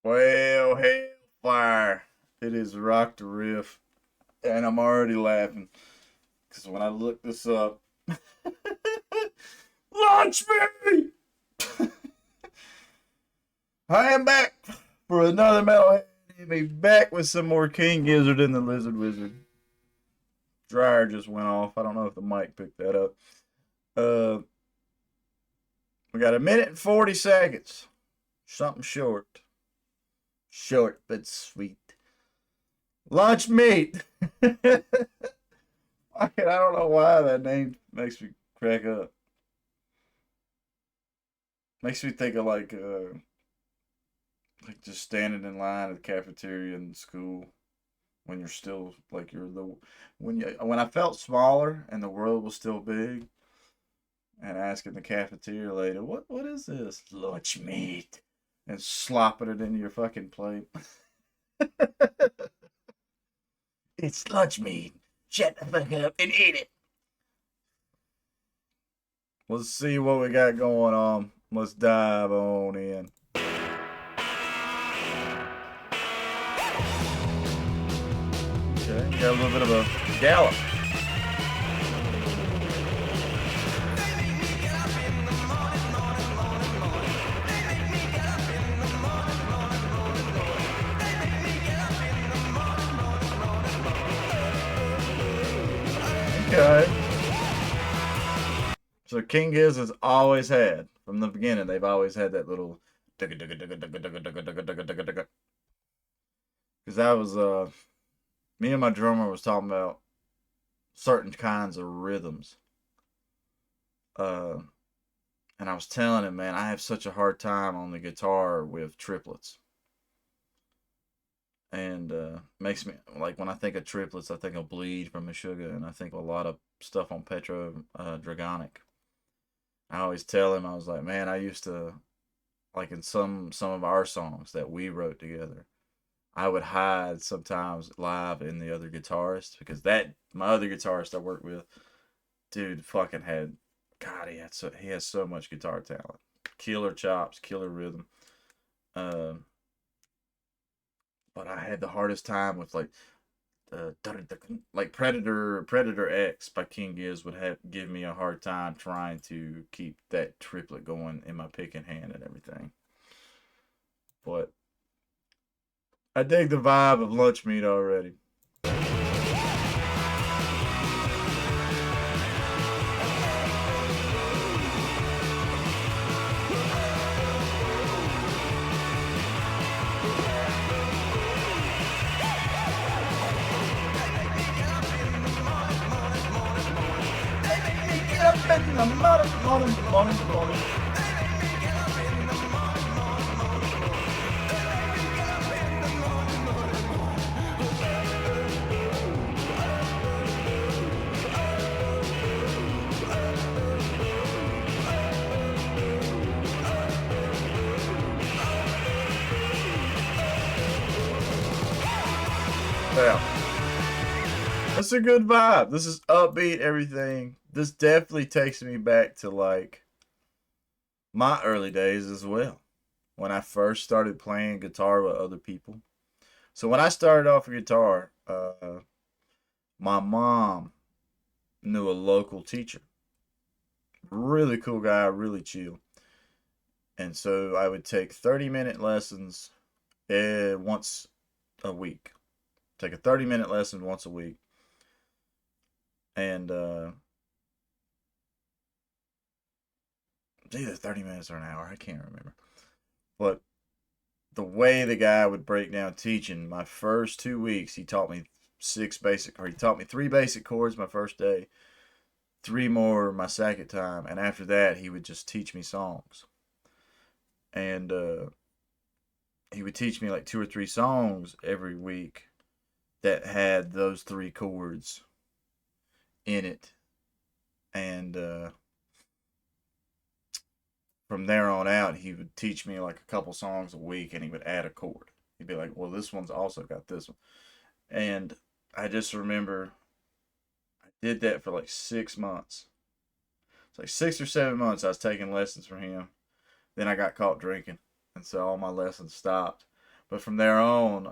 Well, hellfire. It is RockdaRiff. And I'm already laughing. Because when I look this up, launch me! I am back for another Metalhead. Be back with some more King Gizzard and the Lizard Wizard. Dryer just went off. I don't know if the mic picked that up. Uh, we got a minute and 40 seconds. Something short. Short but sweet. Lunch meat. I don't know why that name makes me crack up. Makes me think of like just standing in line at the cafeteria in school when you're still like you're the when I felt smaller and the world was still big and asking the cafeteria lady, what is this? Lunch meat. And slopping it into your fucking plate. It's lunch meat. Shut the fuck up and eat it. Let's see what we got going on. Let's dive on in. Okay, got a little bit of a gallop. Okay. So King Giz has always had, from the beginning, they've always had that little because that was me and my drummer was talking about certain kinds of rhythms. Uh and I was telling him, man, I have such a hard time on the guitar with triplets. And makes me like when I think of triplets, I think of Bleed from Meshuggah, and I think of a lot of stuff on Petro Dragonic. I always tell him, I was like, man, I used to like in some of our songs that we wrote together. I would hide sometimes live in the other guitarist because that my other guitarist I worked with, dude, fucking had God, he has so much guitar talent, killer chops, killer rhythm. Uh, but I had the hardest time with like Predator X by King Giz would have give me a hard time trying to keep that triplet going in my picking hand and everything. But I dig the vibe of lunch meat already. Get up in the morning. Yeah, that's a good vibe. This is upbeat, everything. This definitely takes me back to like my early days as well. When I first started playing guitar with other people. So when I started off with guitar, my mom knew a local teacher. Really cool guy, really chill. And so I would take 30-minute lessons once a week. Take a 30-minute lesson once a week. And it's either 30 minutes or an hour. I can't remember. But the way the guy would break down teaching, my first 2 weeks, he taught me he taught me three basic chords my first day, three more my second time, and after that, he would just teach me songs. And he would teach me like two or three songs every week that had those three chords in it. And from there on out, he would teach me like a couple songs a week and he would add a chord. He'd be like, well, this one's also got this one. And I just remember I did that for like 6 months. It's like 6 or 7 months I was taking lessons from him. Then I got caught drinking. And so all my lessons stopped. But from there on,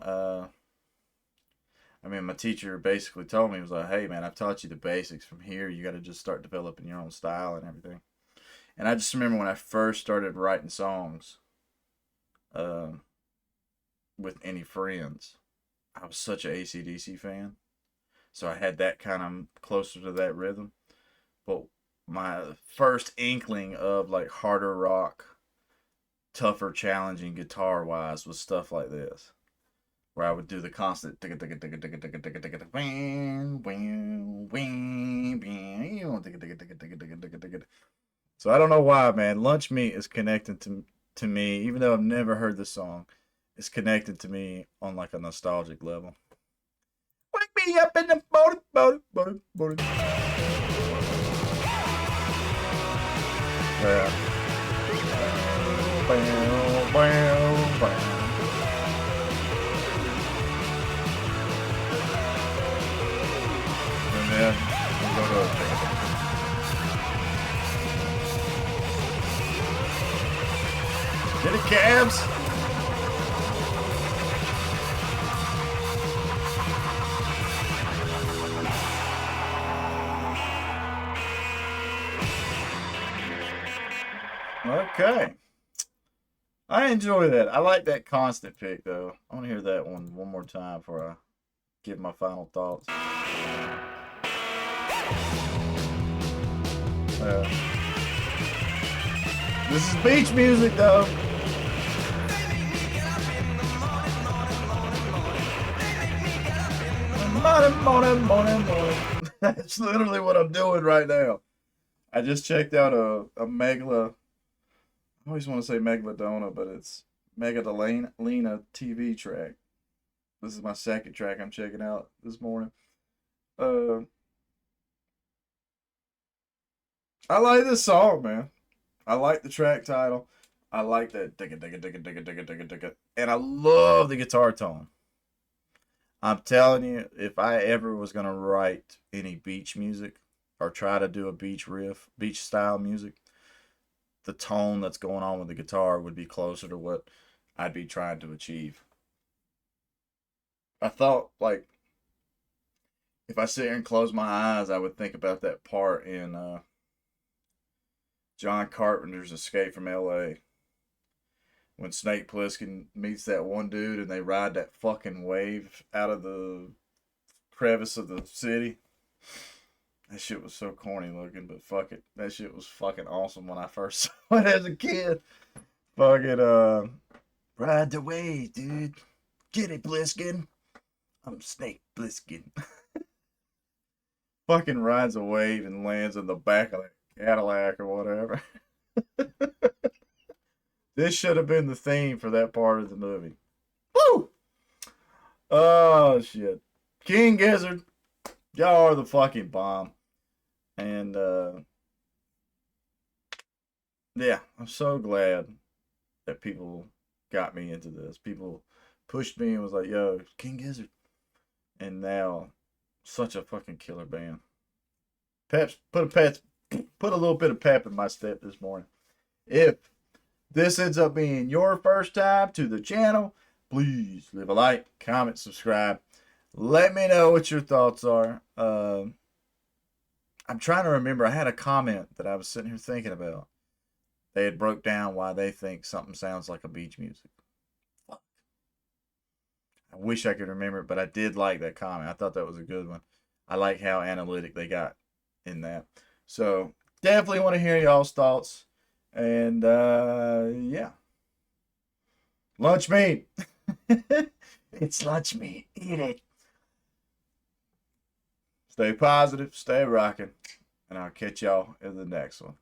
I mean, my teacher basically told me, he was like, hey, man, I've taught you the basics. From here, you got to just start developing your own style and everything. And I just remember when I first started writing songs uh, with any friends, I was such an AC/DC fan. So I had that kind of closer to that rhythm. But my first inkling of like harder rock, tougher, challenging guitar wise was stuff like this, where I would do the constant. So I don't know why, man. Lunch Meat is connected to me, even though I've never heard the song. It's connected to me on like a nostalgic level. Wake me up in the morning. Yeah. And then we'll go to a get it, cabs. Okay. I enjoy that. I like that constant pick, though. I want to hear that one more time before I give my final thoughts. This is beach music, though. Morning. That's literally what I'm doing right now. I just checked out a Megala. I always want to say Megalodona, but it's Megadalena TV track. This is my second track I'm checking out this morning. I like this song, man. I like the track title. I like that digga, and I love the guitar tone. I'm telling you, if I ever was gonna write any beach music or try to do a beach riff, beach style music, the tone that's going on with the guitar would be closer to what I'd be trying to achieve. I thought, like, if I sit here and close my eyes, I would think about that part in John Carpenter's Escape from L.A. when Snake Plissken meets that one dude and they ride that fucking wave out of the crevice of the city. That shit was so corny looking, but fuck it. That shit was fucking awesome when I first saw it as a kid. Fucking, ride the wave, dude. Get it, Plissken. I'm Snake Plissken. Fucking rides a wave and lands in the back of that Cadillac or whatever. This should have been the theme for that part of the movie. Woo! Oh, shit. King Gizzard, y'all are the fucking bomb. And, yeah, I'm so glad that people got me into this. People pushed me and was like, yo, King Gizzard. And now, such a fucking killer band. Peps, put a little bit of pep in my step this morning. If this ends up being your first time to the channel, please leave a like, comment, subscribe. Let me know what your thoughts are. I'm trying to remember. I had a comment that I was sitting here thinking about. They had broke down why they think something sounds like a beach music. Fuck. I wish I could remember it, but I did like that comment. I thought that was a good one. I like how analytic they got in that. So definitely want to hear y'all's thoughts. And yeah. Lunch meat. It's lunch meat. Eat it. Stay positive, stay rocking, and I'll catch y'all in the next one.